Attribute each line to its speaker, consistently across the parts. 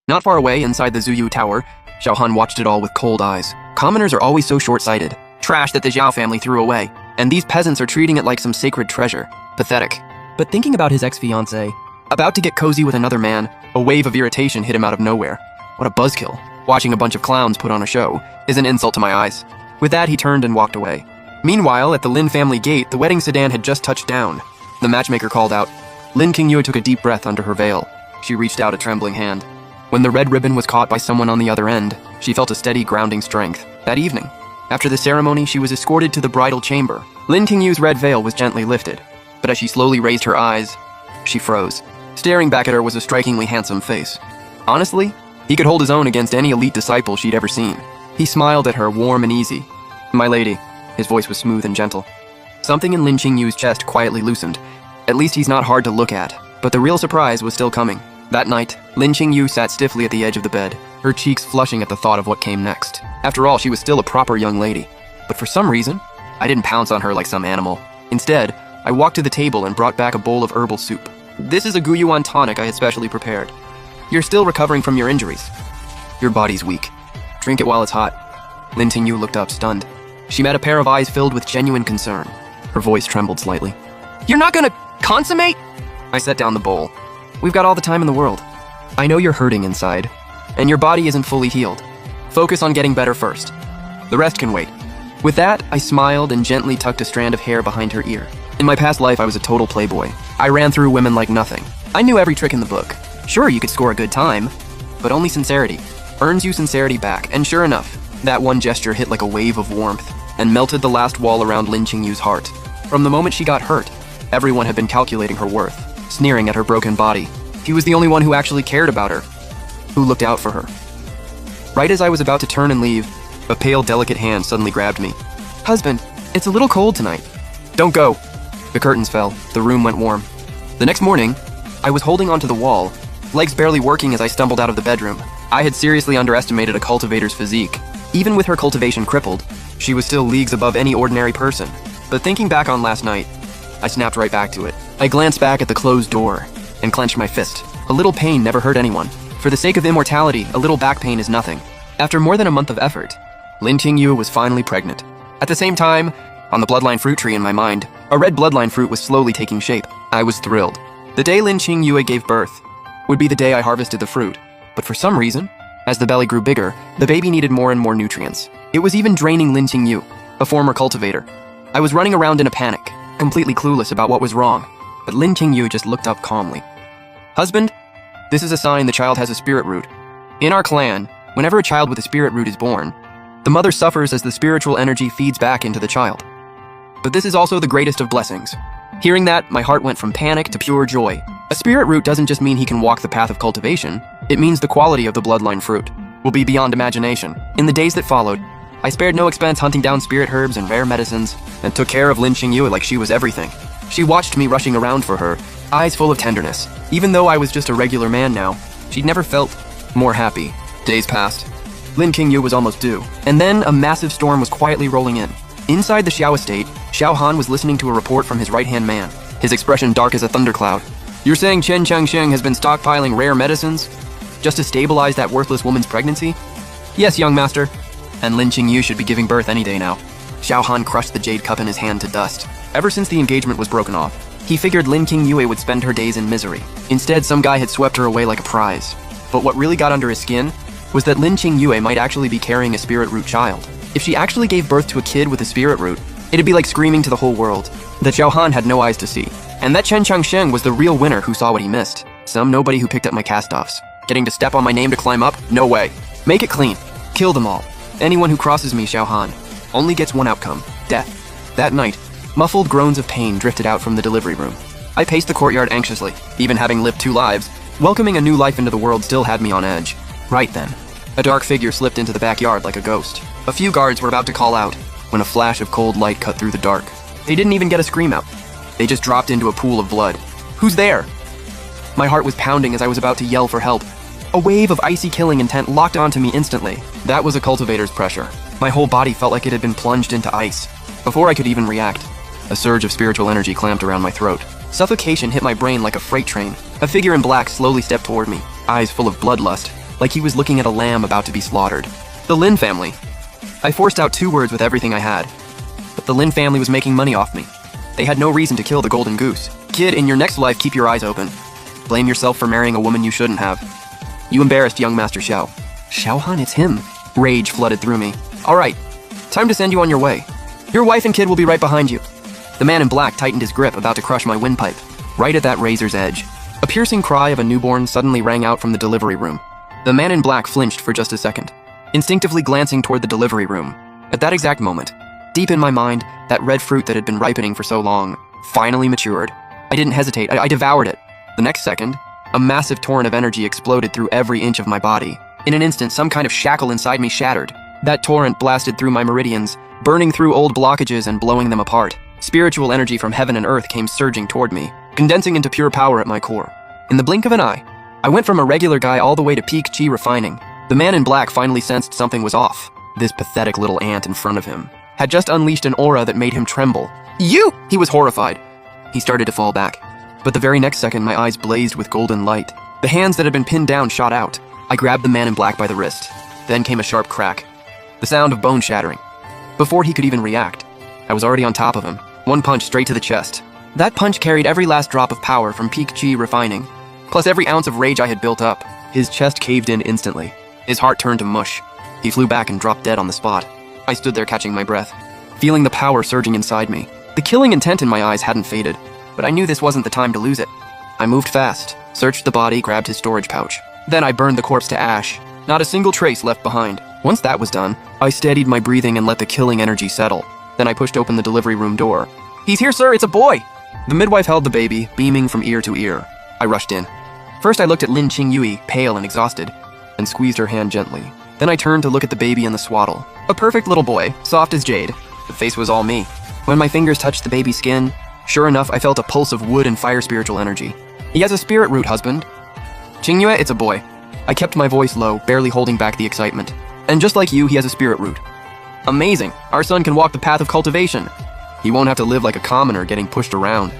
Speaker 1: Not far away, inside the Zuyu Tower, Xiao Han watched it all with cold eyes. Commoners are always so short-sighted. Trash that the Zhao family threw away. And these peasants are treating it like some sacred treasure. Pathetic. But thinking about his ex-fiancée, about to get cozy with another man, a wave of irritation hit him out of nowhere. What a buzzkill. Watching a bunch of clowns put on a show is an insult to my eyes. With that, he turned and walked away. Meanwhile, at the Lin family gate, the wedding sedan had just touched down. The matchmaker called out. Lin Qingyue took a deep breath under her veil. She reached out a trembling hand. When the red ribbon was caught by someone on the other end, she felt a steady, grounding strength. That evening, after the ceremony, she was escorted to the bridal chamber. Lin Qingyue's red veil was gently lifted, but as she slowly raised her eyes, she froze. Staring back at her was a strikingly handsome face. Honestly, he could hold his own against any elite disciple she'd ever seen. He smiled at her, warm and easy. "My lady." His voice was smooth and gentle. Something in Lin Qingyue's chest quietly loosened. At least he's not hard to look at, but the real surprise was still coming. That night, Lin Qingyue sat stiffly at the edge of the bed, her cheeks flushing at the thought of what came next. After all, she was still a proper young lady. But for some reason, I didn't pounce on her like some animal. Instead, I walked to the table and brought back a bowl of herbal soup. This is a Guyuan tonic I had specially prepared. You're still recovering from your injuries. Your body's weak. Drink it while it's hot. Lin Qingyue looked up, stunned. She met a pair of eyes filled with genuine concern. Her voice trembled slightly. "You're not gonna consummate?" I set down the bowl. "We've got all the time in the world. I know you're hurting inside, and your body isn't fully healed. Focus on getting better first. The rest can wait." With that, I smiled and gently tucked a strand of hair behind her ear. In my past life, I was a total playboy. I ran through women like nothing. I knew every trick in the book. Sure, you could score a good time, but only sincerity earns you sincerity back. And sure enough, that one gesture hit like a wave of warmth and melted the last wall around Lin Qingyue's heart. From the moment she got hurt, everyone had been calculating her worth, sneering at her broken body. He was the only one who actually cared about her, who looked out for her. Right as I was about to turn and leave, a pale, delicate hand suddenly grabbed me. "Husband, it's a little cold tonight." "Don't go." The curtains fell. The room went warm. The next morning, I was holding onto the wall, legs barely working as I stumbled out of the bedroom. I had seriously underestimated a cultivator's physique. Even with her cultivation crippled, she was still leagues above any ordinary person. But thinking back on last night, I snapped right back to it. I glanced back at the closed door and clenched my fist. A little pain never hurt anyone. For the sake of immortality, a little back pain is nothing. After more than a month of effort, Lin Qingyue was finally pregnant. At the same time, on the bloodline fruit tree in my mind, a red bloodline fruit was slowly taking shape. I was thrilled. The day Lin Qingyue gave birth would be the day I harvested the fruit. But for some reason, as the belly grew bigger, the baby needed more and more nutrients. It was even draining Lin Qingyue, a former cultivator. I was running around in a panic, completely clueless about what was wrong. But Lin Qingyue just looked up calmly. "Husband, this is a sign the child has a spirit root. In our clan, whenever a child with a spirit root is born, the mother suffers as the spiritual energy feeds back into the child. But this is also the greatest of blessings." Hearing that, my heart went from panic to pure joy. A spirit root doesn't just mean he can walk the path of cultivation, it means the quality of the bloodline fruit will be beyond imagination. In the days that followed, I spared no expense hunting down spirit herbs and rare medicines, and took care of Lin Qingyue like she was everything. She watched me rushing around for her, eyes full of tenderness. Even though I was just a regular man now, she'd never felt more happy. Days passed. Lin Qingyue was almost due, and then a massive storm was quietly rolling in. Inside the Xiao estate, Xiao Han was listening to a report from his right-hand man, his expression dark as a thundercloud. "You're saying Chen Changsheng has been stockpiling rare medicines just to stabilize that worthless woman's pregnancy?" "Yes, young master. And Lin Qingyue should be giving birth any day now." Xiao Han crushed the jade cup in his hand to dust. Ever since the engagement was broken off, he figured Lin Qingyue would spend her days in misery. Instead, some guy had swept her away like a prize. But what really got under his skin was that Lin Qingyue might actually be carrying a spirit root child. If she actually gave birth to a kid with a spirit root, it'd be like screaming to the whole world that Xiao Han had no eyes to see, and that Chen Changsheng was the real winner who saw what he missed. Some nobody who picked up my cast-offs. Getting to step on my name to climb up? No way. Make it clean. Kill them all. Anyone who crosses me, Xiao Han, only gets one outcome: death. That night, muffled groans of pain drifted out from the delivery room. I paced the courtyard anxiously. Even having lived 2 lives, welcoming a new life into the world still had me on edge. Right then, a dark figure slipped into the backyard like a ghost. A few guards were about to call out when a flash of cold light cut through the dark. They didn't even get a scream out. They just dropped into a pool of blood. "Who's there?" My heart was pounding as I was about to yell for help. A wave of icy killing intent locked onto me instantly. That was a cultivator's pressure. My whole body felt like it had been plunged into ice. Before I could even react, a surge of spiritual energy clamped around my throat. Suffocation hit my brain like a freight train. A figure in black slowly stepped toward me, eyes full of bloodlust. like he was looking at a lamb about to be slaughtered. The Lin family. I forced out 2 words with everything I had. But the Lin family was making money off me. They had no reason to kill the golden goose. Kid, in your next life, keep your eyes open. Blame yourself for marrying a woman you shouldn't have. You embarrassed young Master Xiao. Xiaohan, it's him. Rage flooded through me. All right, time to send you on your way. Your wife and kid will be right behind you. The man in black tightened his grip, about to crush my windpipe. Right at that razor's edge, a piercing cry of a newborn suddenly rang out from the delivery room. The man in black flinched for just a second, instinctively glancing toward the delivery room. At that exact moment, deep in my mind, that red fruit that had been ripening for so long finally matured. I didn't hesitate. I devoured it. The next second, a massive torrent of energy exploded through every inch of my body. In an instant, some kind of shackle inside me shattered. That torrent blasted through my meridians, burning through old blockages and blowing them apart. Spiritual energy from heaven and earth came surging toward me, condensing into pure power at my core. In the blink of an eye, I went from a regular guy all the way to peak chi refining. The man in black finally sensed something was off. This pathetic little ant in front of him had just unleashed an aura that made him tremble. You! He was horrified. He started to fall back. But the very next second, my eyes blazed with golden light. The hands that had been pinned down shot out. I grabbed the man in black by the wrist. Then came a sharp crack. The sound of bone shattering. Before he could even react, I was already on top of him. 1 punch straight to the chest. That punch carried every last drop of power from peak chi refining, plus every ounce of rage I had built up. His chest caved in instantly. His heart turned to mush. He flew back and dropped dead on the spot. I stood there catching my breath, feeling the power surging inside me. The killing intent in my eyes hadn't faded, but I knew this wasn't the time to lose it. I moved fast, searched the body, grabbed his storage pouch. Then I burned the corpse to ash. Not a single trace left behind. Once that was done, I steadied my breathing and let the killing energy settle. Then I pushed open the delivery room door. He's here, sir, it's a boy! The midwife held the baby, beaming from ear to ear. I rushed in. First I looked at Lin Qingyue, pale and exhausted, and squeezed her hand gently. Then I turned to look at the baby in the swaddle. A perfect little boy, soft as jade. The face was all me. When my fingers touched the baby's skin, sure enough, I felt a pulse of wood and fire spiritual energy. He has a spirit root, husband. Qingyue, it's a boy. I kept my voice low, barely holding back the excitement. And just like you, he has a spirit root. Amazing! Our son can walk the path of cultivation. He won't have to live like a commoner getting pushed around.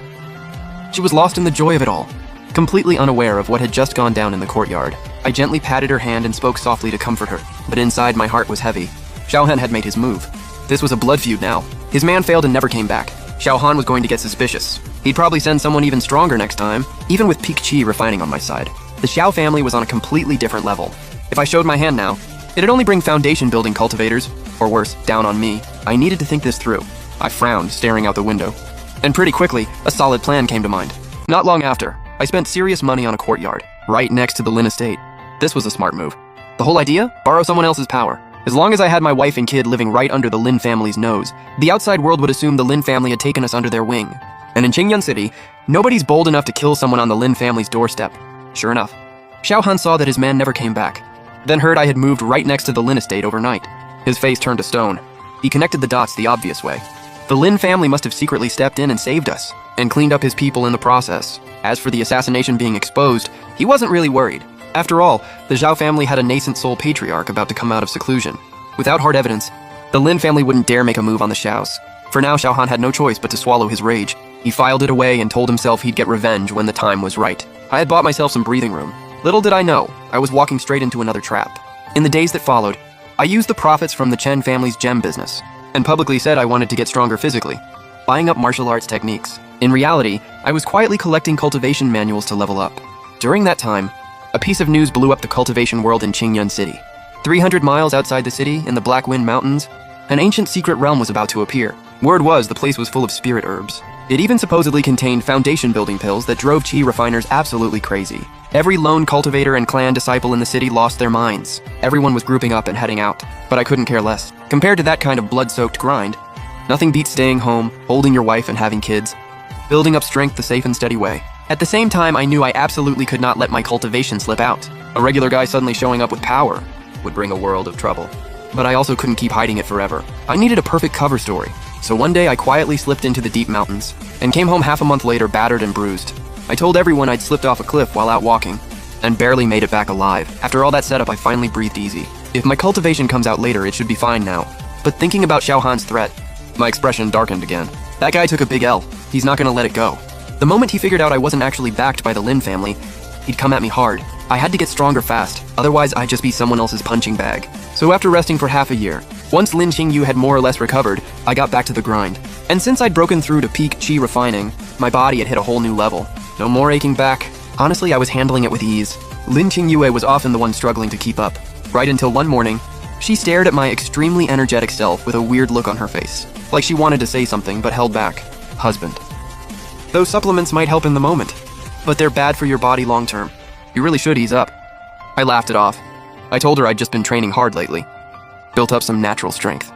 Speaker 1: She was lost in the joy of it all, completely unaware of what had just gone down in the courtyard. I gently patted her hand and spoke softly to comfort her, but inside my heart was heavy. Xiaohan had made his move. This was a blood feud now. His man failed and never came back. Xiaohan was going to get suspicious. He'd probably send someone even stronger next time, even with peak chi refining on my side. The Xiao family was on a completely different level. If I showed my hand now, it'd only bring foundation building cultivators, or worse, down on me. I needed to think this through. I frowned, staring out the window. And pretty quickly, a solid plan came to mind. Not long after, I spent serious money on a courtyard, right next to the Lin estate. This was a smart move. The whole idea? Borrow someone else's power. As long as I had my wife and kid living right under the Lin family's nose, the outside world would assume the Lin family had taken us under their wing. And in Qingyun City, nobody's bold enough to kill someone on the Lin family's doorstep. Sure enough, Xiaohan saw that his man never came back, then heard I had moved right next to the Lin estate overnight. His face turned to stone. He connected the dots the obvious way. The Lin family must have secretly stepped in and saved us, and cleaned up his people in the process. As for the assassination being exposed, he wasn't really worried. After all, the Zhao family had a nascent sole patriarch about to come out of seclusion. Without hard evidence, the Lin family wouldn't dare make a move on the Xiaos. For now, Xiaohan had no choice but to swallow his rage. He filed it away and told himself he'd get revenge when the time was right. I had bought myself some breathing room. Little did I know, I was walking straight into another trap. In the days that followed, I used the profits from the Chen family's gem business, and publicly said I wanted to get stronger physically, buying up martial arts techniques. In reality, I was quietly collecting cultivation manuals to level up. During that time, a piece of news blew up the cultivation world in Qingyun City. 300 miles outside the city, in the Black Wind Mountains, an ancient secret realm was about to appear. Word was the place was full of spirit herbs. It even supposedly contained foundation building pills that drove chi refiners absolutely crazy. Every lone cultivator and clan disciple in the city lost their minds. Everyone was grouping up and heading out, but I couldn't care less. Compared to that kind of blood-soaked grind, nothing beats staying home, holding your wife and having kids, building up strength the safe and steady way. At the same time, I knew I absolutely could not let my cultivation slip out. A regular guy suddenly showing up with power would bring a world of trouble. But I also couldn't keep hiding it forever. I needed a perfect cover story. So one day I quietly slipped into the deep mountains and came home half a month later battered and bruised. I told everyone I'd slipped off a cliff while out walking and barely made it back alive. After all that setup, I finally breathed easy. If my cultivation comes out later, it should be fine now. But thinking about Xiaohan's threat, my expression darkened again. That guy took a big L. He's not gonna let it go. The moment he figured out I wasn't actually backed by the Lin family, he'd come at me hard. I had to get stronger fast, otherwise I'd just be someone else's punching bag. So after resting for half a year, once Lin Qingyu had more or less recovered, I got back to the grind. And since I'd broken through to peak chi refining, my body had hit a whole new level. No more aching back. Honestly, I was handling it with ease. Lin Qingyue was often the one struggling to keep up. Right until one morning, she stared at my extremely energetic self with a weird look on her face. Like she wanted to say something, but held back. Husband. Those supplements might help in the moment, but they're bad for your body long term. You really should ease up. I laughed it off. I told her I'd just been training hard lately. Built up some natural strength.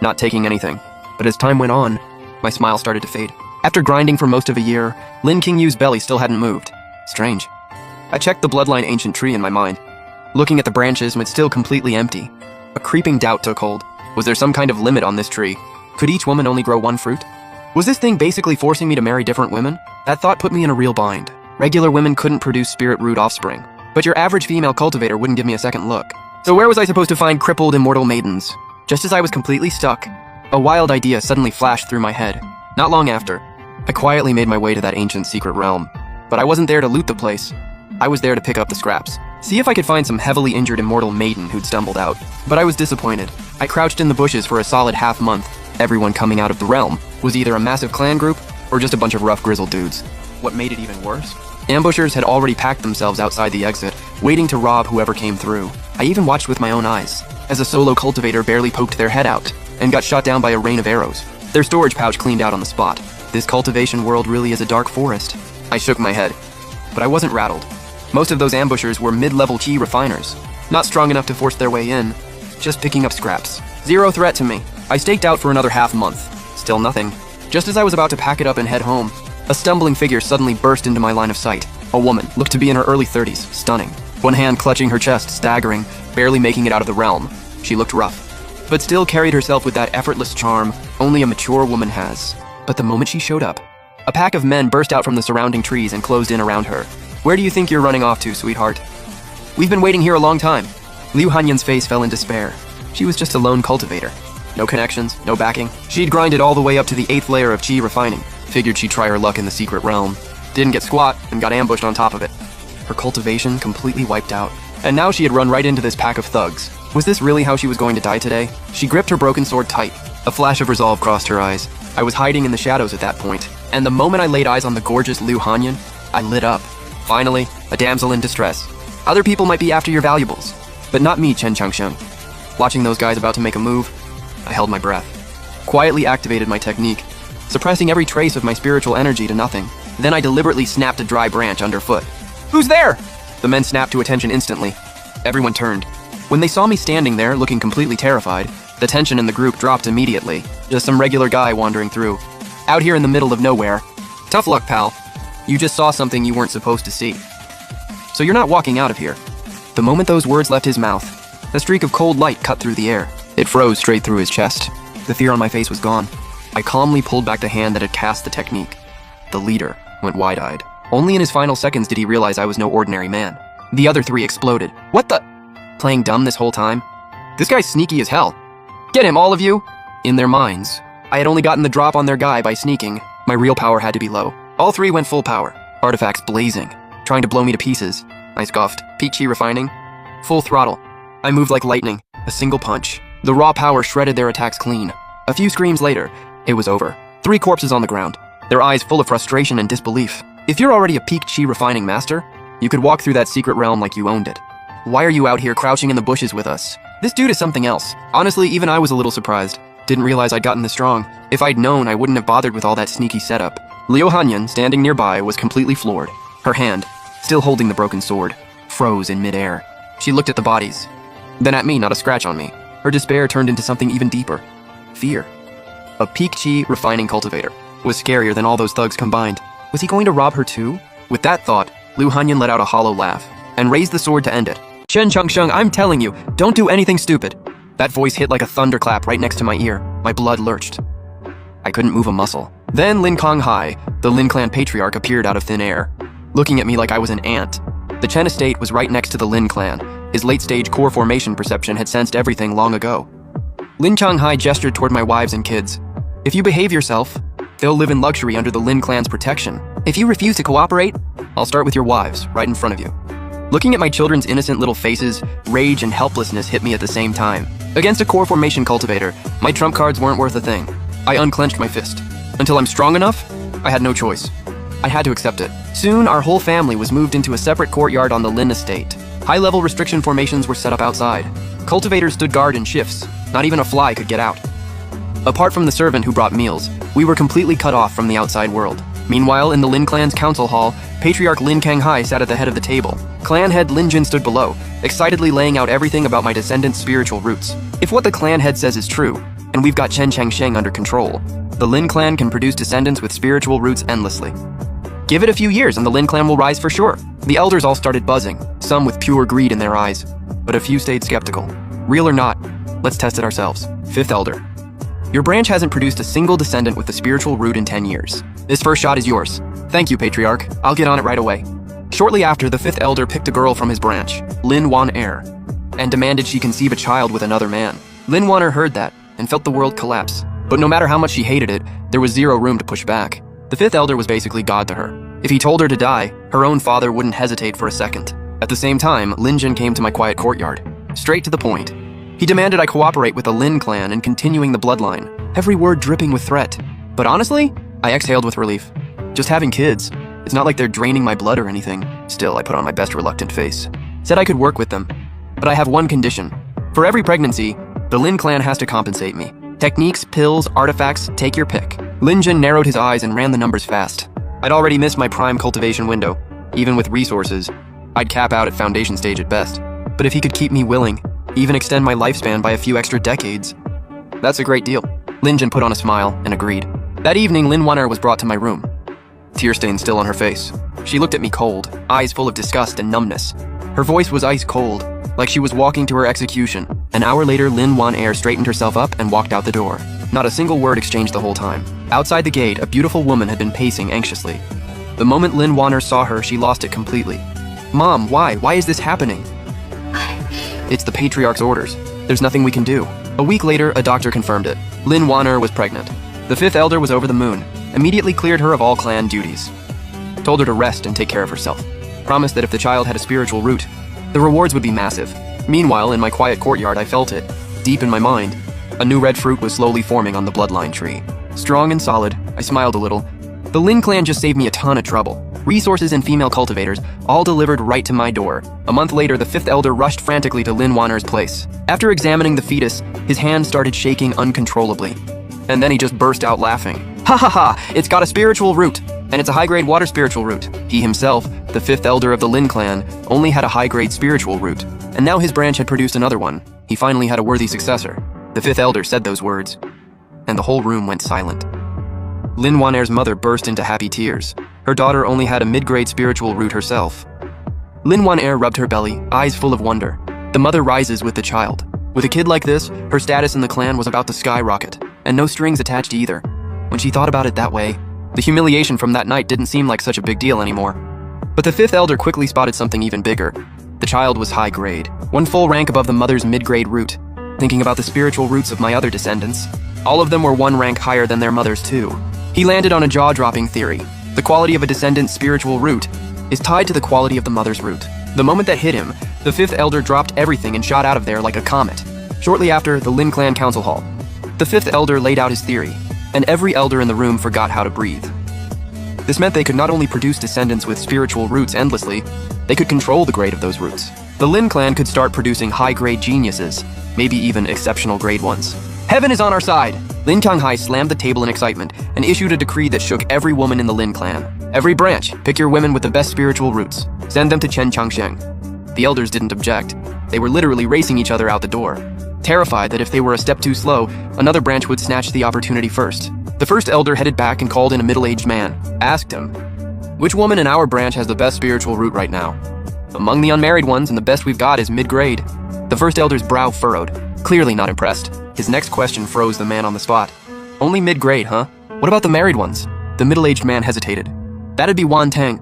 Speaker 1: Not taking anything. But as time went on, my smile started to fade. After grinding for most of a year, Lin Qingyu's belly still hadn't moved. Strange. I checked the bloodline ancient tree in my mind. Looking at the branches, it's still completely empty. A creeping doubt took hold. Was there some kind of limit on this tree? Could each woman only grow one fruit? Was this thing basically forcing me to marry different women? That thought put me in a real bind. Regular women couldn't produce spirit root offspring, but your average female cultivator wouldn't give me a second look. So where was I supposed to find crippled immortal maidens? Just as I was completely stuck, a wild idea suddenly flashed through my head. Not long after, I quietly made my way to that ancient secret realm. But I wasn't there to loot the place. I was there to pick up the scraps. See if I could find some heavily injured immortal maiden who'd stumbled out. But I was disappointed. I crouched in the bushes for a solid half month. Everyone coming out of the realm was either a massive clan group or just a bunch of rough grizzled dudes. What made it even worse? Ambushers had already packed themselves outside the exit, waiting to rob whoever came through. I even watched with my own eyes, as a solo cultivator barely poked their head out and got shot down by a rain of arrows. Their storage pouch cleaned out on the spot. This cultivation world really is a dark forest. I shook my head, but I wasn't rattled. Most of those ambushers were mid-level chi refiners, not strong enough to force their way in, just picking up scraps. Zero threat to me. I staked out for another half month. Still nothing. Just as I was about to pack it up and head home, a stumbling figure suddenly burst into my line of sight. A woman, looked to be in her early 30s, stunning. One hand clutching her chest, staggering, barely making it out of the realm. She looked rough, but still carried herself with that effortless charm only a mature woman has. But the moment she showed up, a pack of men burst out from the surrounding trees and closed in around her. Where do you think you're running off to, sweetheart? We've been waiting here a long time. Liu Hanyan's face fell in despair. She was just a lone cultivator. No connections, no backing. She'd grinded all the way up to the 8th layer of chi refining. Figured she'd try her luck in the secret realm. Didn't get squat and got ambushed on top of it. Her cultivation completely wiped out. And now she had run right into this pack of thugs. Was this really how she was going to die today? She gripped her broken sword tight. A flash of resolve crossed her eyes. I was hiding in the shadows at that point, and the moment I laid eyes on the gorgeous Liu Hanyan, I lit up. Finally, a damsel in distress. Other people might be after your valuables, but not me, Chen Changsheng. Watching those guys about to make a move, I held my breath. Quietly activated my technique, suppressing every trace of my spiritual energy to nothing. Then I deliberately snapped a dry branch underfoot. Who's there? The men snapped to attention instantly. Everyone turned. When they saw me standing there, looking completely terrified, the tension in the group dropped immediately. Just some regular guy wandering through. Out here in the middle of nowhere. Tough luck, pal. You just saw something you weren't supposed to see. So you're not walking out of here. The moment those words left his mouth, a streak of cold light cut through the air. It froze straight through his chest. The fear on my face was gone. I calmly pulled back the hand that had cast the technique. The leader went wide-eyed. Only in his final seconds did he realize I was no ordinary man. The other three exploded. What the? Playing dumb this whole time? This guy's sneaky as hell. Get him, all of you! In their minds, I had only gotten the drop on their guy by sneaking. My real power had to be low. All three went full power, artifacts blazing, trying to blow me to pieces. I scoffed. Peak chi refining? Full throttle. I moved like lightning, a single punch. The raw power shredded their attacks clean. A few screams later, it was over. 3 corpses on the ground, their eyes full of frustration and disbelief. If you're already a peak chi refining master, you could walk through that secret realm like you owned it. Why are you out here crouching in the bushes with us? This dude is something else. Honestly, even I was a little surprised. Didn't realize I'd gotten this strong. If I'd known, I wouldn't have bothered with all that sneaky setup. Liu Hanyan, standing nearby, was completely floored. Her hand, still holding the broken sword, froze in midair. She looked at the bodies, then at me, not a scratch on me. Her despair turned into something even deeper. Fear. A peak chi refining cultivator was scarier than all those thugs combined. Was he going to rob her too? With that thought, Liu Hanyan let out a hollow laugh and raised the sword to end it. Chen Changsheng, I'm telling you, don't do anything stupid. That voice hit like a thunderclap right next to my ear. My blood lurched. I couldn't move a muscle. Then Lin Konghai, the Lin clan patriarch, appeared out of thin air, looking at me like I was an ant. The Chen estate was right next to the Lin clan. His late-stage core formation perception had sensed everything long ago. Lin Konghai gestured toward my wives and kids. If you behave yourself, they'll live in luxury under the Lin clan's protection. If you refuse to cooperate, I'll start with your wives, right in front of you. Looking at my children's innocent little faces, rage and helplessness hit me at the same time. Against a core formation cultivator, my trump cards weren't worth a thing. I unclenched my fist. Until I'm strong enough, I had no choice. I had to accept it. Soon, our whole family was moved into a separate courtyard on the Lin estate. High-level restriction formations were set up outside. Cultivators stood guard in shifts. Not even a fly could get out. Apart from the servant who brought meals, we were completely cut off from the outside world. Meanwhile, in the Lin clan's council hall, Patriarch Lin Kanghai sat at the head of the table. Clan head Lin Jin stood below, excitedly laying out everything about my descendants' spiritual roots. If what the clan head says is true, and we've got Chen Changsheng under control, the Lin clan can produce descendants with spiritual roots endlessly. Give it a few years and the Lin clan will rise for sure. The elders all started buzzing, some with pure greed in their eyes, but a few stayed skeptical. Real or not, let's test it ourselves. Fifth elder. Your branch hasn't produced a single descendant with the spiritual root in 10 years. This first shot is yours. Thank you, Patriarch. I'll get on it right away. Shortly after, the fifth elder picked a girl from his branch, Lin Wan-er, and demanded she conceive a child with another man. Lin Wan-er heard that and felt the world collapse. But no matter how much she hated it, there was zero room to push back. The fifth elder was basically God to her. If he told her to die, her own father wouldn't hesitate for a second. At the same time, Lin Jin came to my quiet courtyard. Straight to the point. He demanded I cooperate with the Lin clan in continuing the bloodline, every word dripping with threat. But honestly, I exhaled with relief. Just having kids, it's not like they're draining my blood or anything. Still, I put on my best reluctant face. Said I could work with them, but I have one condition. For every pregnancy, the Lin clan has to compensate me. Techniques, pills, artifacts, take your pick. Lin Jin narrowed his eyes and ran the numbers fast. I'd already missed my prime cultivation window. Even with resources, I'd cap out at foundation stage at best. But if he could keep me willing, even extend my lifespan by a few extra decades, that's a great deal. Lin Jin put on a smile and agreed. That evening, Lin Wan-er was brought to my room. Tear stains still on her face. She looked at me cold, eyes full of disgust and numbness. Her voice was ice cold, like she was walking to her execution. An hour later, Lin Wan-er straightened herself up and walked out the door. Not a single word exchanged the whole time. Outside the gate, a beautiful woman had been pacing anxiously. The moment Lin Wan-er saw her, she lost it completely. Mom, why? Why is this happening? It's the Patriarch's orders. There's nothing we can do. A week later, a doctor confirmed it. Lin Wan-er was pregnant. The fifth elder was over the moon, immediately cleared her of all clan duties. Told her to rest and take care of herself. Promised that if the child had a spiritual root, the rewards would be massive. Meanwhile, in my quiet courtyard, I felt it. Deep in my mind, a new red fruit was slowly forming on the bloodline tree. Strong and solid, I smiled a little. The Lin clan just saved me a ton of trouble. Resources and female cultivators, all delivered right to my door. A month later, the fifth elder rushed frantically to Lin Wan-er's place. After examining the fetus, his hand started shaking uncontrollably. And then he just burst out laughing. Ha ha ha, it's got a spiritual root, and it's a high-grade water spiritual root. He himself, the fifth elder of the Lin clan, only had a high-grade spiritual root, and now his branch had produced another one. He finally had a worthy successor. The fifth elder said those words, and the whole room went silent. Lin Wan-er's mother burst into happy tears. Her daughter only had a mid-grade spiritual root herself. Lin Wan-er rubbed her belly, eyes full of wonder. The mother rises with the child. With a kid like this, her status in the clan was about to skyrocket, and no strings attached either. When she thought about it that way, the humiliation from that night didn't seem like such a big deal anymore. But the fifth elder quickly spotted something even bigger. The child was high grade, one full rank above the mother's mid-grade root. Thinking about the spiritual roots of my other descendants, all of them were one rank higher than their mothers too. He landed on a jaw-dropping theory. The quality of a descendant's spiritual root is tied to the quality of the mother's root. The moment that hit him, the fifth elder dropped everything and shot out of there like a comet. Shortly after, the Lin clan council hall. The fifth elder laid out his theory, and every elder in the room forgot how to breathe. This meant they could not only produce descendants with spiritual roots endlessly, they could control the grade of those roots. The Lin clan could start producing high-grade geniuses, maybe even exceptional grade ones. Heaven is on our side! Lin Kanghai slammed the table in excitement and issued a decree that shook every woman in the Lin clan. Every branch, pick your women with the best spiritual roots. Send them to Chen Changsheng. The elders didn't object. They were literally racing each other out the door, terrified that if they were a step too slow, another branch would snatch the opportunity first. The first elder headed back and called in a middle-aged man, asked him, "Which woman in our branch has the best spiritual root right now?" "Among the unmarried ones, and the best we've got is mid-grade." The first elder's brow furrowed, clearly not impressed. His next question froze the man on the spot. "Only mid-grade, huh? What about the married ones?" The middle-aged man hesitated. "That'd be Wan Tang."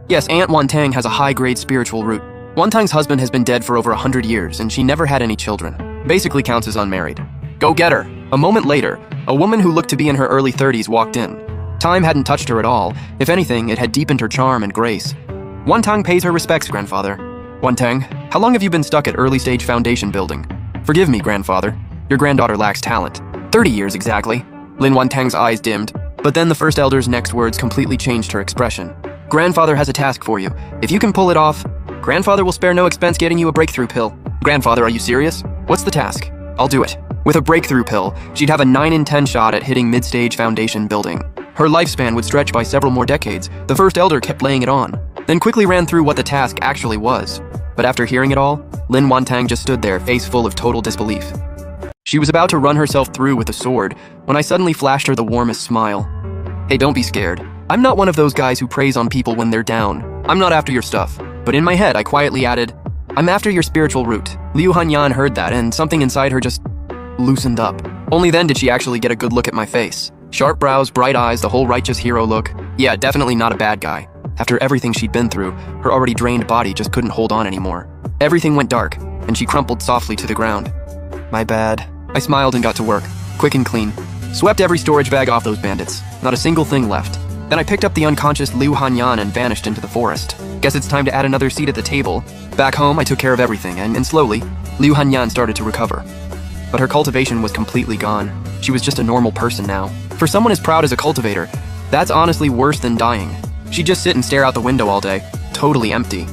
Speaker 1: "Yes, Aunt Wan Tang has a high-grade spiritual root. Wan Tang's husband has been dead for over 100 years, and she never had any children. Basically counts as unmarried." "Go get her." A moment later, a woman who looked to be in her early 30s walked in. Time hadn't touched her at all. If anything, it had deepened her charm and grace. Wantang pays her respects, grandfather. Wantang, how long have you been stuck at early stage foundation building? Forgive me, grandfather. Your granddaughter lacks talent. 30 years exactly. Lin Wantang's eyes dimmed, but then the first elder's next words completely changed her expression. Grandfather has a task for you. If you can pull it off, grandfather will spare no expense getting you a breakthrough pill. Grandfather, are you serious? What's the task? I'll do it. With a breakthrough pill, she'd have a 9 in 10 shot at hitting mid-stage foundation building. Her lifespan would stretch by several more decades. The first elder kept laying it on, then quickly ran through what the task actually was. But after hearing it all, Lin Wantang just stood there, face full of total disbelief. She was about to run herself through with a sword when I suddenly flashed her the warmest smile. Hey, don't be scared. I'm not one of those guys who preys on people when they're down. I'm not after your stuff. But in my head, I quietly added, I'm after your spiritual root. Liu Hanyan heard that, and something inside her just loosened up. Only then did she actually get a good look at my face. Sharp brows, bright eyes, the whole righteous hero look. Yeah, definitely not a bad guy. After everything she'd been through, her already drained body just couldn't hold on anymore. Everything went dark, and she crumpled softly to the ground. My bad. I smiled and got to work, quick and clean. Swept every storage bag off those bandits. Not a single thing left. Then I picked up the unconscious Liu Hanyan and vanished into the forest. Guess it's time to add another seat at the table. Back home, I took care of everything, and slowly, Liu Hanyan started to recover. But her cultivation was completely gone. She was just a normal person now. For someone as proud as a cultivator, that's honestly worse than dying. She'd just sit and stare out the window all day, totally empty.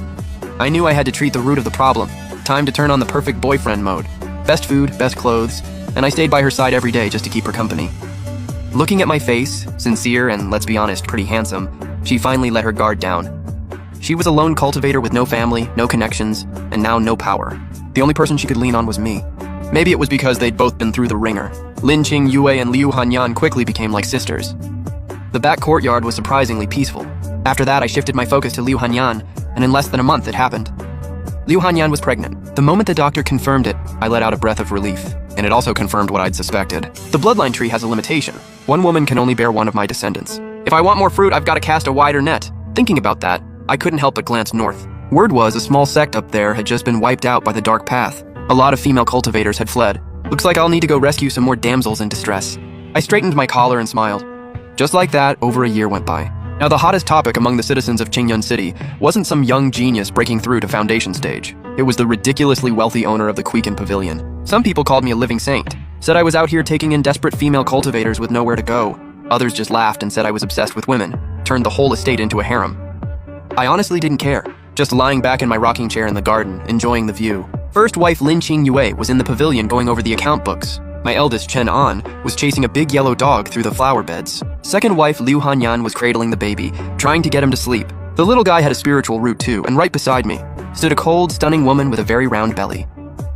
Speaker 1: I knew I had to treat the root of the problem. Time to turn on the perfect boyfriend mode. Best food, best clothes, and I stayed by her side every day just to keep her company. Looking at my face, sincere and, let's be honest, pretty handsome, she finally let her guard down. She was a lone cultivator with no family, no connections, and now no power. The only person she could lean on was me. Maybe it was because they'd both been through the ringer. Lin Qing Yue and Liu Hanyan quickly became like sisters. The back courtyard was surprisingly peaceful. After that, I shifted my focus to Liu Hanyan, and in less than a month it happened. Liu Hanyan was pregnant. The moment the doctor confirmed it, I let out a breath of relief, and it also confirmed what I'd suspected. The bloodline tree has a limitation. One woman can only bear one of my descendants. If I want more fruit, I've got to cast a wider net. Thinking about that, I couldn't help but glance north. Word was a small sect up there had just been wiped out by the Dark Path. A lot of female cultivators had fled. Looks like I'll need to go rescue some more damsels in distress. I straightened my collar and smiled. Just like that, over a year went by. Now, the hottest topic among the citizens of Qingyun City wasn't some young genius breaking through to foundation stage. It was the ridiculously wealthy owner of the Quiken Pavilion. Some people called me a living saint, said I was out here taking in desperate female cultivators with nowhere to go. Others just laughed and said I was obsessed with women, turned the whole estate into a harem. I honestly didn't care, just lying back in my rocking chair in the garden, enjoying the view. First wife Lin Qing Yue was in the pavilion going over the account books. My eldest, Chen An, was chasing a big yellow dog through the flower beds. Second wife Liu Hanyan was cradling the baby, trying to get him to sleep. The little guy had a spiritual root too, and right beside me stood a cold, stunning woman with a very round belly.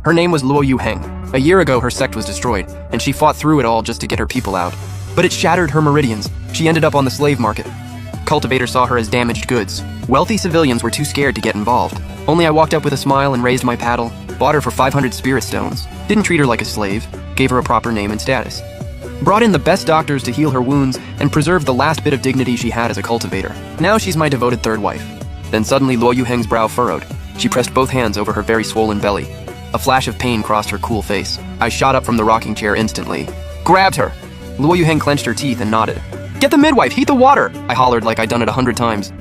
Speaker 1: Her name was Luo Yuheng. A year ago, her sect was destroyed, and she fought through it all just to get her people out. But it shattered her meridians. She ended up on the slave market. Cultivators saw her as damaged goods. Wealthy civilians were too scared to get involved. Only I walked up with a smile and raised my paddle, bought her for 500 spirit stones, didn't treat her like a slave, gave her a proper name and status. Brought in the best doctors to heal her wounds and preserve the last bit of dignity she had as a cultivator. Now she's my devoted third wife. Then suddenly Luo Yuheng's brow furrowed. She pressed both hands over her very swollen belly. A flash of pain crossed her cool face. I shot up from the rocking chair instantly. Grabbed her! Luo Yuheng clenched her teeth and nodded. Get the midwife! Heat the water! I hollered like I'd done it 100 times.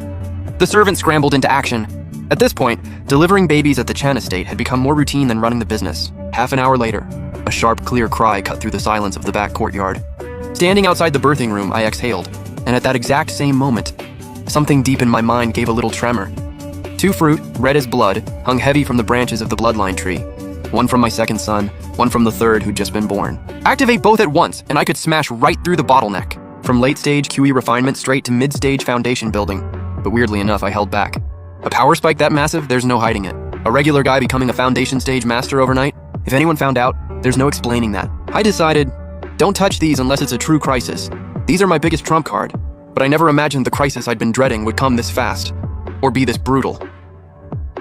Speaker 1: The servant scrambled into action. At this point, delivering babies at the Chen estate had become more routine than running the business. Half an hour later, a sharp, clear cry cut through the silence of the back courtyard. Standing outside the birthing room, I exhaled, and at that exact same moment, something deep in my mind gave a little tremor. 2 fruit, red as blood, hung heavy from the branches of the bloodline tree. One from my second son, one from the third who'd just been born. Activate both at once, and I could smash right through the bottleneck. From late-stage QE refinement straight to mid-stage foundation building. But weirdly enough, I held back. A power spike that massive, there's no hiding it. A regular guy becoming a foundation stage master overnight? If anyone found out, there's no explaining that. I decided, don't touch these unless it's a true crisis. These are my biggest trump card, but I never imagined the crisis I'd been dreading would come this fast, or be this brutal.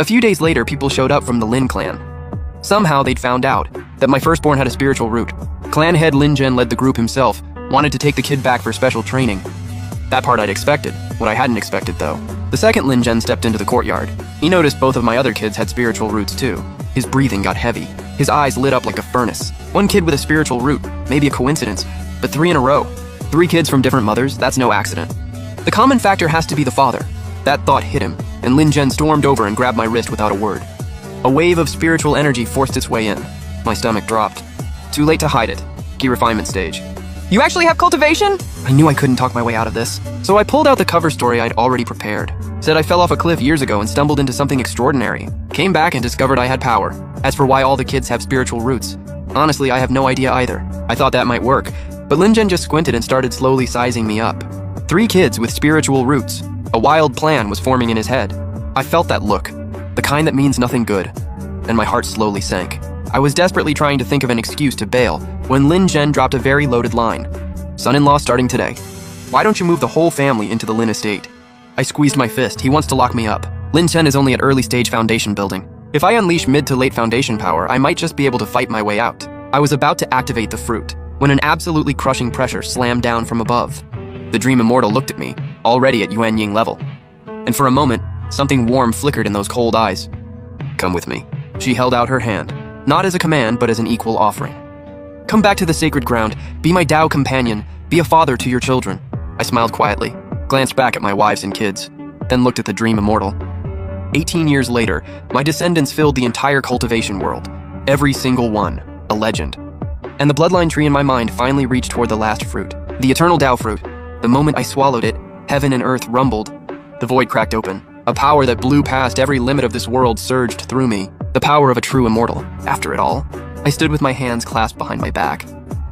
Speaker 1: A few days later, people showed up from the Lin clan. Somehow they'd found out that my firstborn had a spiritual root. Clan head Lin Zhen led the group himself, wanted to take the kid back for special training. That part I'd expected. What I hadn't expected, though. The second Lin Zhen stepped into the courtyard. He noticed both of my other kids had spiritual roots too. His breathing got heavy. His eyes lit up like a furnace. One kid with a spiritual root, maybe a coincidence, but 3 in a row. 3 kids from different mothers, that's no accident. The common factor has to be the father. That thought hit him. and Lin Zhen stormed over and grabbed my wrist without a word. A wave of spiritual energy forced its way in. My stomach dropped. Too late to hide it. Key refinement stage. You actually have cultivation? I knew I couldn't talk my way out of this, so I pulled out the cover story I'd already prepared. Said I fell off a cliff years ago and stumbled into something extraordinary. Came back and discovered I had power. As for why all the kids have spiritual roots, honestly, I have no idea either. I thought that might work, but Lin Zhen just squinted and started slowly sizing me up. 3 kids with spiritual roots. A wild plan was forming in his head. I felt that look, the kind that means nothing good, and my heart slowly sank. I was desperately trying to think of an excuse to bail when Lin Zhen dropped a very loaded line. Son-in-law starting today. Why don't you move the whole family into the Lin estate? I squeezed my fist. He wants to lock me up. Lin Zhen is only at early stage foundation building. If I unleash mid to late foundation power, I might just be able to fight my way out. I was about to activate the fruit when an absolutely crushing pressure slammed down from above. The Dream Immortal looked at me, already at Yuan Ying level. And for a moment, something warm flickered in those cold eyes. Come with me. She held out her hand, not as a command, but as an equal offering. Come back to the sacred ground, be my Tao companion, be a father to your children. I smiled quietly, glanced back at my wives and kids, then looked at the Dream Immortal. 18 years later, my descendants filled the entire cultivation world. Every single one, a legend. And the bloodline tree in my mind finally reached toward the last fruit, the eternal Tao fruit. The moment I swallowed it, heaven and earth rumbled. The void cracked open. A power that blew past every limit of this world surged through me. The power of a true immortal. After it all, I stood with my hands clasped behind my back,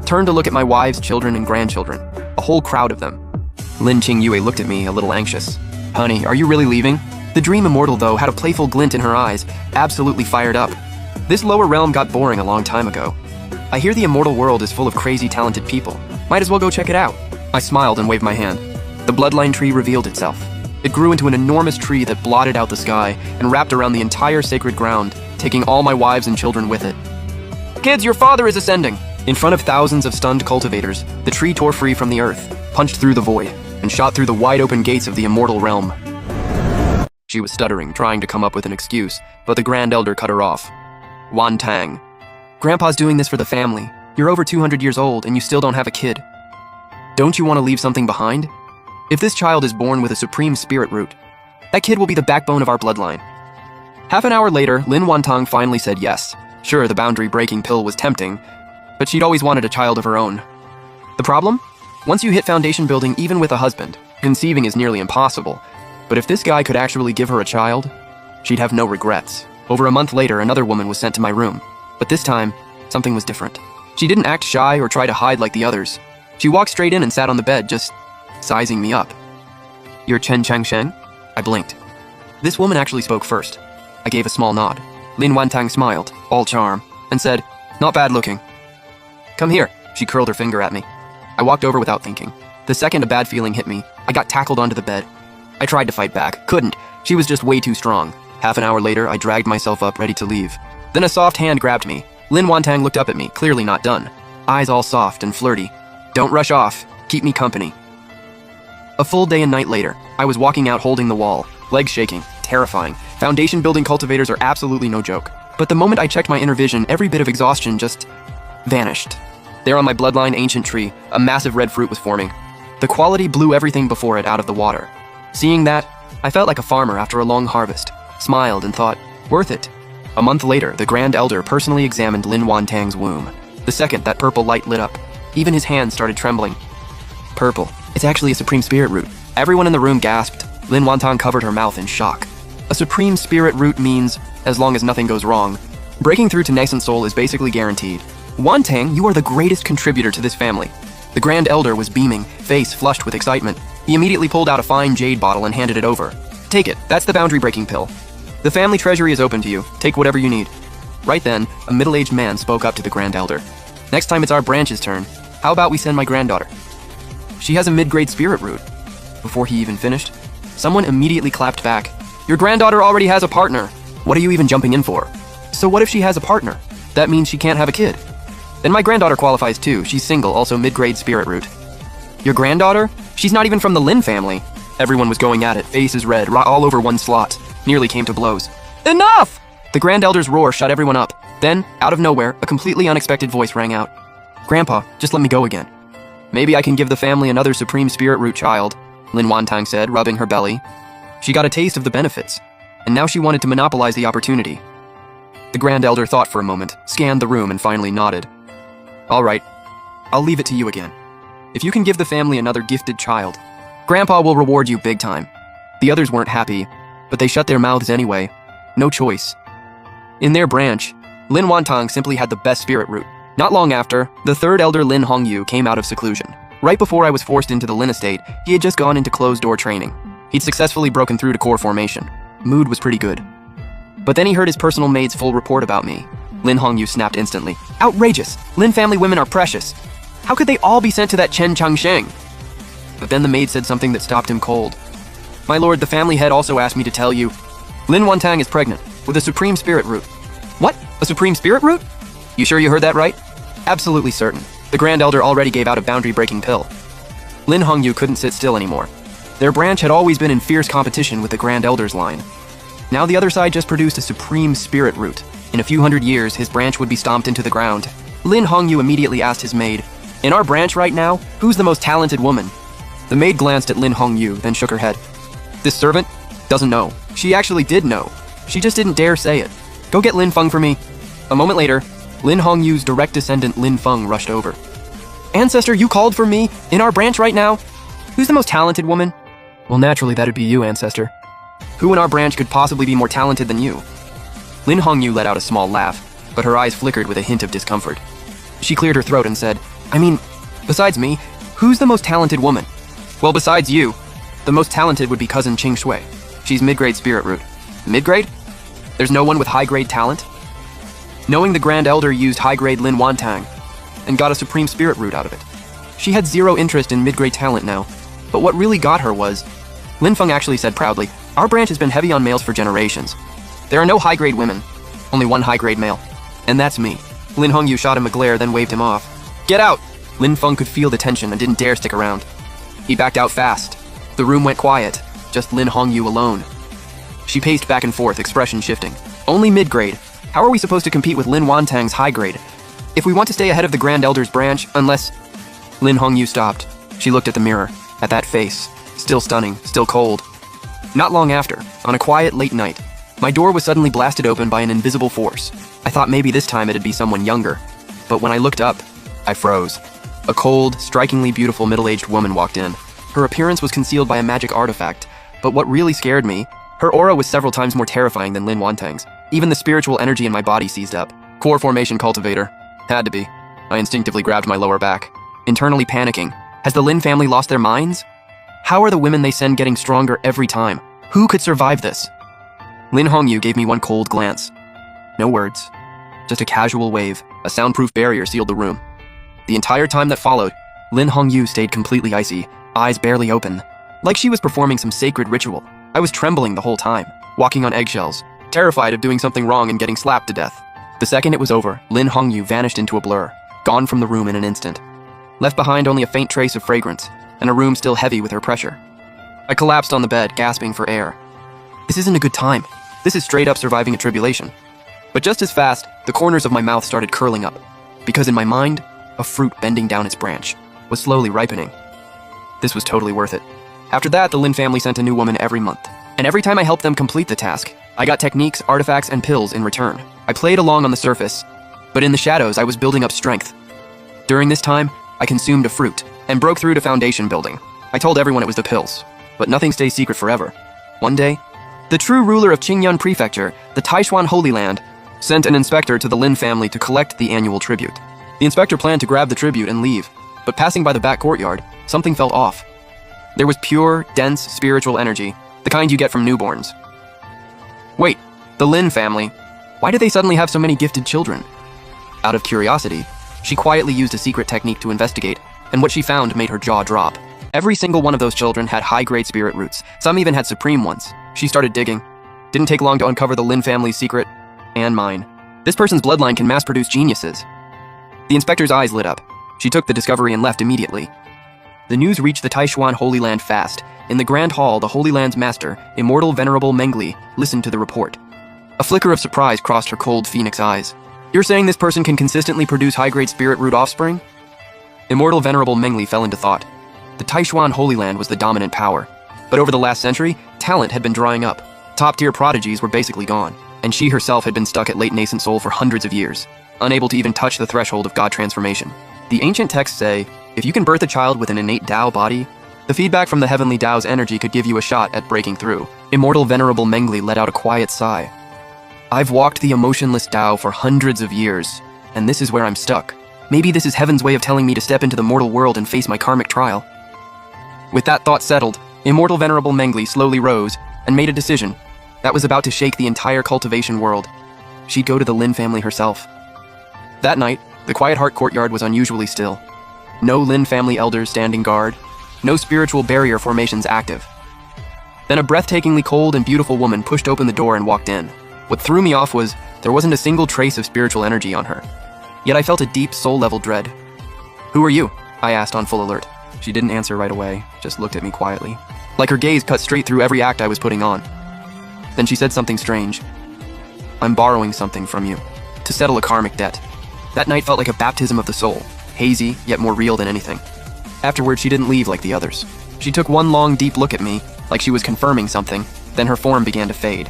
Speaker 1: turned to look at my wives, children, and grandchildren, a whole crowd of them. Lin Qingyue looked at me, a little anxious. Honey, are you really leaving? The Dream Immortal, though, had a playful glint in her eyes, absolutely fired up. This lower realm got boring a long time ago. I hear the immortal world is full of crazy talented people. Might as well go check it out. I smiled and waved my hand. The bloodline tree revealed itself. It grew into an enormous tree that blotted out the sky and wrapped around the entire sacred ground, taking all my wives and children with it. Kids, your father is ascending! In front of thousands of stunned cultivators, the tree tore free from the earth, punched through the void, and shot through the wide-open gates of the immortal realm. She was stuttering, trying to come up with an excuse, but the Grand Elder cut her off. Wan Tang. Grandpa's doing this for the family. You're over 200 years old and you still don't have a kid. Don't you want to leave something behind? If this child is born with a supreme spirit root, that kid will be the backbone of our bloodline. Half an hour later, Lin Wantang finally said yes. Sure, the boundary-breaking pill was tempting, but she'd always wanted a child of her own. The problem? Once you hit foundation building, even with a husband, conceiving is nearly impossible. But if this guy could actually give her a child, she'd have no regrets. Over a month later, another woman was sent to my room. But this time, something was different. She didn't act shy or try to hide like the others. She walked straight in and sat on the bed, just sizing me up. You're Chen Changsheng? I blinked. This woman actually spoke first. I gave a small nod. Lin Wantang smiled, all charm, and said, not bad looking. Come here. She curled her finger at me. I walked over without thinking. The second a bad feeling hit me, I got tackled onto the bed. I tried to fight back, couldn't. She was just way too strong. Half an hour later, I dragged myself up, ready to leave. Then a soft hand grabbed me. Lin Wantang looked up at me, clearly not done. Eyes all soft and flirty. Don't rush off. Keep me company. A full day and night later, I was walking out holding the wall, legs shaking, terrifying. Foundation building cultivators are absolutely no joke. But the moment I checked my inner vision, every bit of exhaustion just vanished. There on my bloodline ancient tree, a massive red fruit was forming. The quality blew everything before it out of the water. Seeing that, I felt like a farmer after a long harvest, smiled and thought, worth it. A month later, the Grand Elder personally examined Lin Wantang's womb. The second that purple light lit up, even his hands started trembling. Purple. It's actually a supreme spirit root. Everyone in the room gasped. Lin Wantang covered her mouth in shock. A supreme spirit root means, as long as nothing goes wrong, breaking through to nascent soul is basically guaranteed. Wantang, you are the greatest contributor to this family. The Grand Elder was beaming, face flushed with excitement. He immediately pulled out a fine jade bottle and handed it over. Take it, that's the boundary-breaking pill. The family treasury is open to you. Take whatever you need. Right then, a middle-aged man spoke up to the Grand Elder. Next time it's our branch's turn, how about we send my granddaughter? She has a mid-grade spirit root. Before he even finished, someone immediately clapped back. Your granddaughter already has a partner. What are you even jumping in for? So what if she has a partner? That means she can't have a kid. Then my granddaughter qualifies too. She's single, also mid-grade spirit root. Your granddaughter? She's not even from the Lin family. Everyone was going at it, faces red, all over one slot. Nearly came to blows. Enough! The Grand Elder's roar shut everyone up. Then, out of nowhere, a completely unexpected voice rang out. Grandpa, just let me go again. Maybe I can give the family another supreme spirit root child, Lin Wantang said, rubbing her belly. She got a taste of the benefits, and now she wanted to monopolize the opportunity. The Grand Elder thought for a moment, scanned the room, and finally nodded. All right, I'll leave it to you again. If you can give the family another gifted child, Grandpa will reward you big time. The others weren't happy, but they shut their mouths anyway. No choice. In their branch, Lin Wantang simply had the best spirit root. Not long after, the third elder Lin Hongyu came out of seclusion. Right before I was forced into the Lin estate, he had just gone into closed-door training. He'd successfully broken through to core formation. Mood was pretty good. But then he heard his personal maid's full report about me. Lin Hongyu snapped instantly. Outrageous! Lin family women are precious. How could they all be sent to that Chen Changsheng? But then the maid said something that stopped him cold. My lord, the family head also asked me to tell you, Lin Wantang is pregnant, with a supreme spirit root. What? A supreme spirit root? You sure you heard that right? Absolutely certain. The Grand Elder already gave out a boundary-breaking pill. Lin Hongyu couldn't sit still anymore. Their branch had always been in fierce competition with the Grand Elder's line. Now the other side just produced a supreme spirit root. In a few hundred years, his branch would be stomped into the ground. Lin Hongyu immediately asked his maid, in our branch right now, who's the most talented woman? The maid glanced at Lin Hongyu, then shook her head. This servant doesn't know. She actually did know. She just didn't dare say it. Go get Lin Feng for me. A moment later, Lin Hongyu's direct descendant Lin Feng rushed over. Ancestor, you called for me? In our branch right now? Who's the most talented woman? Well, naturally, that'd be you, Ancestor. Who in our branch could possibly be more talented than you? Lin Hongyu let out a small laugh, but her eyes flickered with a hint of discomfort. She cleared her throat and said, I mean, besides me, who's the most talented woman? Well, besides you, the most talented would be cousin Qing Shui. She's mid-grade spirit root. Mid-grade? There's no one with high-grade talent? Knowing the Grand Elder used high-grade Lin Wantang and got a supreme spirit root out of it. She had zero interest in mid-grade talent now, but what really got her was, Lin Feng actually said proudly, our branch has been heavy on males for generations. There are no high-grade women, only one high-grade male, and that's me. Lin Hongyu shot him a glare, then waved him off. Get out! Lin Feng could feel the tension and didn't dare stick around. He backed out fast. The room went quiet, just Lin Hongyu alone. She paced back and forth, expression shifting. Only mid-grade. How are we supposed to compete with Lin Wantang's high grade? If we want to stay ahead of the Grand Elder's branch, unless... Lin Hongyu stopped. She looked at the mirror, at that face. Still stunning, still cold. Not long after, on a quiet late night, my door was suddenly blasted open by an invisible force. I thought maybe this time it'd be someone younger. But when I looked up, I froze. A cold, strikingly beautiful middle-aged woman walked in. Her appearance was concealed by a magic artifact, but what really scared me, her aura was several times more terrifying than Lin Wantang's. Even the spiritual energy in my body seized up. Core formation cultivator. Had to be. I instinctively grabbed my lower back. Internally panicking. Has the Lin family lost their minds? How are the women they send getting stronger every time? Who could survive this? Lin Hongyu gave me one cold glance. No words. Just a casual wave. A soundproof barrier sealed the room. The entire time that followed, Lin Hongyu stayed completely icy, eyes barely open. Like she was performing some sacred ritual. I was trembling the whole time, walking on eggshells, terrified of doing something wrong and getting slapped to death. The second it was over, Lin Hongyu vanished into a blur, gone from the room in an instant. Left behind only a faint trace of fragrance, and a room still heavy with her pressure. I collapsed on the bed, gasping for air. This isn't a good time. This is straight up surviving a tribulation. But just as fast, the corners of my mouth started curling up, because in my mind, a fruit bending down its branch was slowly ripening. This was totally worth it. After that, the Lin family sent a new woman every month, and every time I helped them complete the task, I got techniques, artifacts, and pills in return. I played along on the surface, but in the shadows, I was building up strength. During this time, I consumed a fruit and broke through to foundation building. I told everyone it was the pills, but nothing stays secret forever. One day, the true ruler of Qingyun Prefecture, the Taishuan Holy Land, sent an inspector to the Lin family to collect the annual tribute. The inspector planned to grab the tribute and leave, but passing by the back courtyard, something felt off. There was pure, dense, spiritual energy, the kind you get from newborns. Wait, the Lin family, why did they suddenly have so many gifted children? Out of curiosity, she quietly used a secret technique to investigate, and what she found made her jaw drop. Every single one of those children had high-grade spirit roots. Some even had supreme ones. She started digging. Didn't take long to uncover the Lin family's secret, and mine. This person's bloodline can mass-produce geniuses. The inspector's eyes lit up. She took the discovery and left immediately. The news reached the Taishuan Holy Land fast. In the Grand Hall, the Holy Land's master, Immortal Venerable Mengli, listened to the report. A flicker of surprise crossed her cold phoenix eyes. You're saying this person can consistently produce high-grade spirit root offspring? Immortal Venerable Mengli fell into thought. The Taishuan Holy Land was the dominant power. But over the last century, talent had been drying up. Top-tier prodigies were basically gone, and she herself had been stuck at late nascent soul for hundreds of years, unable to even touch the threshold of God transformation. The ancient texts say, if you can birth a child with an innate Tao body, the feedback from the heavenly Tao's energy could give you a shot at breaking through. Immortal Venerable Mengli let out a quiet sigh. I've walked the emotionless Tao for hundreds of years, and this is where I'm stuck. Maybe this is heaven's way of telling me to step into the mortal world and face my karmic trial. With that thought settled, Immortal Venerable Mengli slowly rose and made a decision that was about to shake the entire cultivation world. She'd go to the Lin family herself. That night, the Quiet Heart courtyard was unusually still. No Lin family elders standing guard, no spiritual barrier formations active. Then a breathtakingly cold and beautiful woman pushed open the door and walked in. What threw me off was there wasn't a single trace of spiritual energy on her. Yet I felt a deep soul-level dread. "Who are you?" I asked on full alert. She didn't answer right away, just looked at me quietly, like her gaze cut straight through every act I was putting on. Then she said something strange. "I'm borrowing something from you, to settle a karmic debt." That night felt like a baptism of the soul, hazy, yet more real than anything. Afterward, she didn't leave like the others. She took one long, deep look at me, like she was confirming something, then her form began to fade.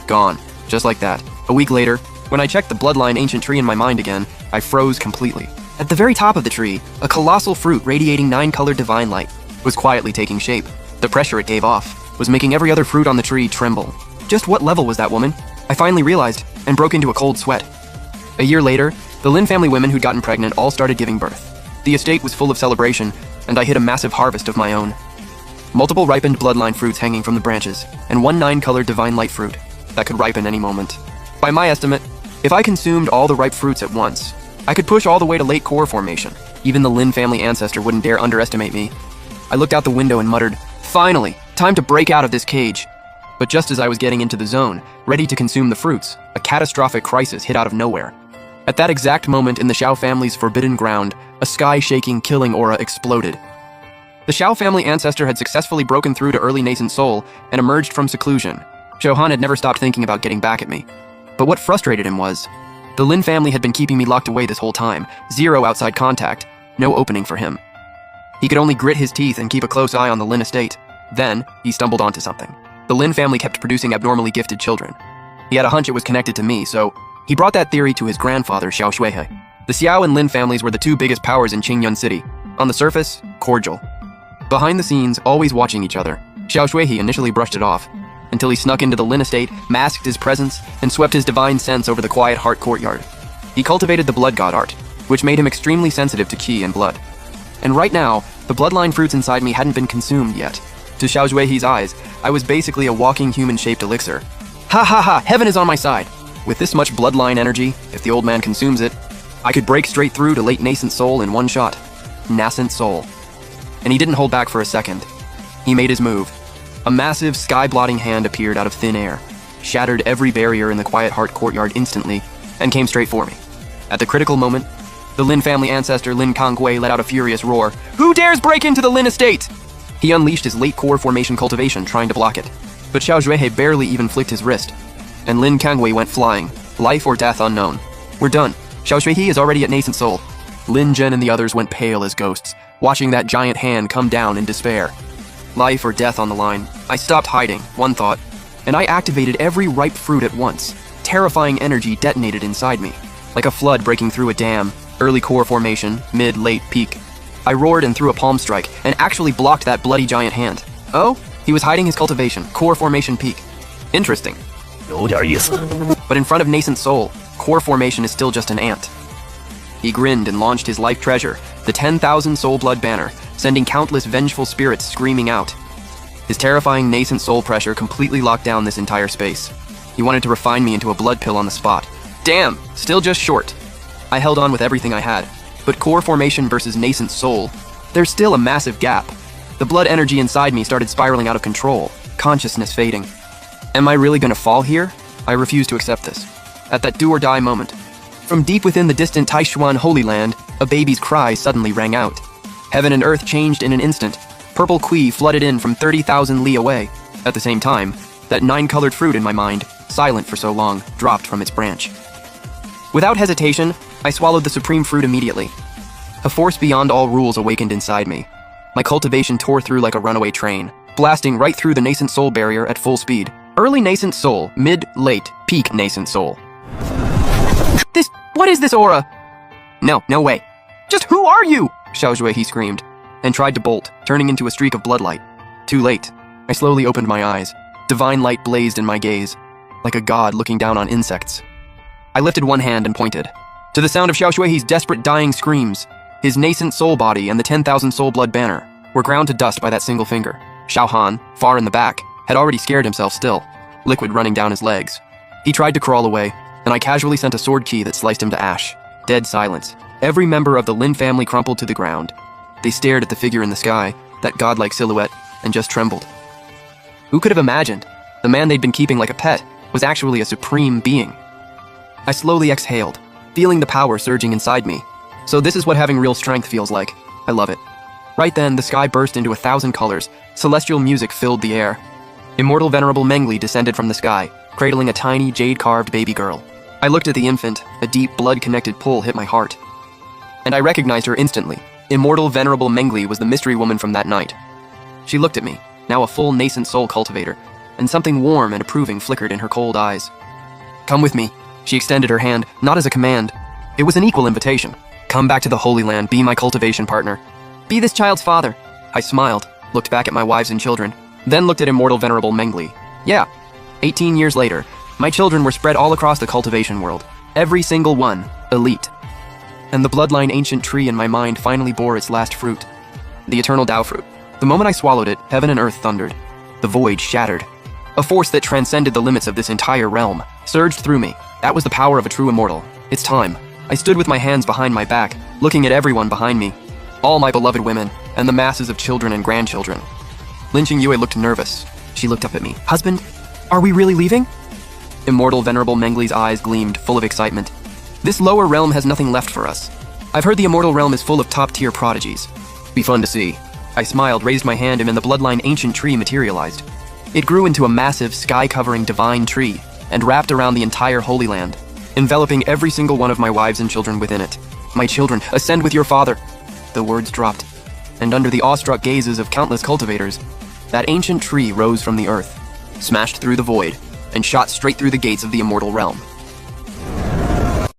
Speaker 1: Gone, just like that. A week later, when I checked the bloodline ancient tree in my mind again, I froze completely. At the very top of the tree, a colossal fruit radiating 9-colored divine light was quietly taking shape. The pressure it gave off was making every other fruit on the tree tremble. Just what level was that woman? I finally realized, and broke into a cold sweat. A year later, the Lin family women who'd gotten pregnant all started giving birth. The estate was full of celebration, and I hit a massive harvest of my own. Multiple ripened bloodline fruits hanging from the branches, and one 9-colored divine light fruit that could ripen any moment. By my estimate, if I consumed all the ripe fruits at once, I could push all the way to late core formation. Even the Lin family ancestor wouldn't dare underestimate me. I looked out the window and muttered, "Finally, time to break out of this cage." But just as I was getting into the zone, ready to consume the fruits, a catastrophic crisis hit out of nowhere. At that exact moment in the Xiao family's forbidden ground, a sky-shaking, killing aura exploded. The Xiao family ancestor had successfully broken through to early nascent soul and emerged from seclusion. Xiaohan had never stopped thinking about getting back at me. But what frustrated him was, the Lin family had been keeping me locked away this whole time, zero outside contact, no opening for him. He could only grit his teeth and keep a close eye on the Lin estate. Then, he stumbled onto something. The Lin family kept producing abnormally gifted children. He had a hunch it was connected to me, so he brought that theory to his grandfather, Xiao Shuihe. The Xiao and Lin families were the two biggest powers in Qingyun City. On the surface, cordial. Behind the scenes, always watching each other, Xiao Shuihe initially brushed it off, until he snuck into the Lin estate, masked his presence, and swept his divine sense over the Quiet Heart courtyard. He cultivated the blood god art, which made him extremely sensitive to qi and blood. And right now, the bloodline fruits inside me hadn't been consumed yet. To Xiao Shuihe's eyes, I was basically a walking human-shaped elixir. Ha ha ha, heaven is on my side! With this much bloodline energy, if the old man consumes it, I could break straight through to late nascent soul in one shot. Nascent soul. And he didn't hold back for a second. He made his move. A massive, sky-blotting hand appeared out of thin air, shattered every barrier in the Quiet Heart courtyard instantly, and came straight for me. At the critical moment, the Lin family ancestor Lin Kangwei let out a furious roar. "Who dares break into the Lin estate?" He unleashed his late core formation cultivation, trying to block it. But Xiao Shuihe barely even flicked his wrist, and Lin Kangwei went flying, life or death unknown. We're done. Xiao Shuihe is already at nascent soul. Lin Zhen and the others went pale as ghosts, watching that giant hand come down in despair. Life or death on the line. I stopped hiding, one thought, and I activated every ripe fruit at once. Terrifying energy detonated inside me, like a flood breaking through a dam. Early core formation, mid, late, peak. I roared and threw a palm strike, and actually blocked that bloody giant hand. Oh, he was hiding his cultivation, core formation peak. Interesting. But in front of nascent soul, core formation is still just an ant. He grinned and launched his life treasure, the 10,000 soul blood banner, sending countless vengeful spirits screaming out. His terrifying nascent soul pressure completely locked down this entire space. He wanted to refine me into a blood pill on the spot. Damn, still just short. I held on with everything I had, but core formation versus nascent soul, there's still a massive gap. The blood energy inside me started spiraling out of control, consciousness fading. Am I really gonna fall here? I refused to accept this. At that do-or-die moment, from deep within the distant Taishuan Holy Land, a baby's cry suddenly rang out. Heaven and earth changed in an instant. Purple qi flooded in from 30,000 li away. At the same time, that 9-colored fruit in my mind, silent for so long, dropped from its branch. Without hesitation, I swallowed the supreme fruit immediately. A force beyond all rules awakened inside me. My cultivation tore through like a runaway train. blasting right through the nascent soul barrier at full speed. Early nascent soul, mid, late, peak nascent soul. What is this aura? No way. Just who are you? Xiaozhui, he screamed, and tried to bolt, turning into a streak of bloodlight. Too late. I slowly opened my eyes. Divine light blazed in my gaze, like a god looking down on insects. I lifted one hand and pointed. To the sound of Xiaoshui's desperate dying screams, his nascent soul body and the 10,000 soul blood banner were ground to dust by that single finger. Xiao Han, far in the back, had already scared himself still, liquid running down his legs. He tried to crawl away, and I casually sent a sword key that sliced him to ash. Dead silence. Every member of the Lin family crumpled to the ground. They stared at the figure in the sky, that godlike silhouette, and just trembled. Who could have imagined? The man they'd been keeping like a pet was actually a supreme being. I slowly exhaled, feeling the power surging inside me. So this is what having real strength feels like. I love it. Right then, the sky burst into 1,000 colors. Celestial music filled the air. Immortal Venerable Mengli descended from the sky, cradling a tiny, jade-carved baby girl. I looked at the infant. A deep, blood-connected pull hit my heart. And I recognized her instantly. Immortal Venerable Mengli was the mystery woman from that night. She looked at me, now a full nascent soul cultivator, and something warm and approving flickered in her cold eyes. Come with me. She extended her hand, not as a command. It was an equal invitation. Come back to the Holy Land, be my cultivation partner. Be this child's father. I smiled, looked back at my wives and children, then looked at Immortal Venerable Mengli. Yeah, 18 years later, my children were spread all across the cultivation world. Every single one, elite. And the bloodline ancient tree in my mind finally bore its last fruit. The eternal Tao fruit. The moment I swallowed it, heaven and earth thundered. The void shattered. A force that transcended the limits of this entire realm surged through me. That was the power of a true immortal. It's time. I stood with my hands behind my back, looking at everyone behind me. All my beloved women, and the masses of children and grandchildren. Lin Qingyue looked nervous. She looked up at me. Husband, are we really leaving? Immortal Venerable Mengli's eyes gleamed, full of excitement. This lower realm has nothing left for us. I've heard the immortal realm is full of top-tier prodigies. Be fun to see. I smiled, raised my hand, and the bloodline ancient tree materialized. It grew into a massive, sky-covering divine tree, and wrapped around the entire Holy Land, enveloping every single one of my wives and children within it. My children, ascend with your father. The words dropped, and under the awestruck gazes of countless cultivators, that ancient tree rose from the earth, smashed through the void, and shot straight through the gates of the immortal realm.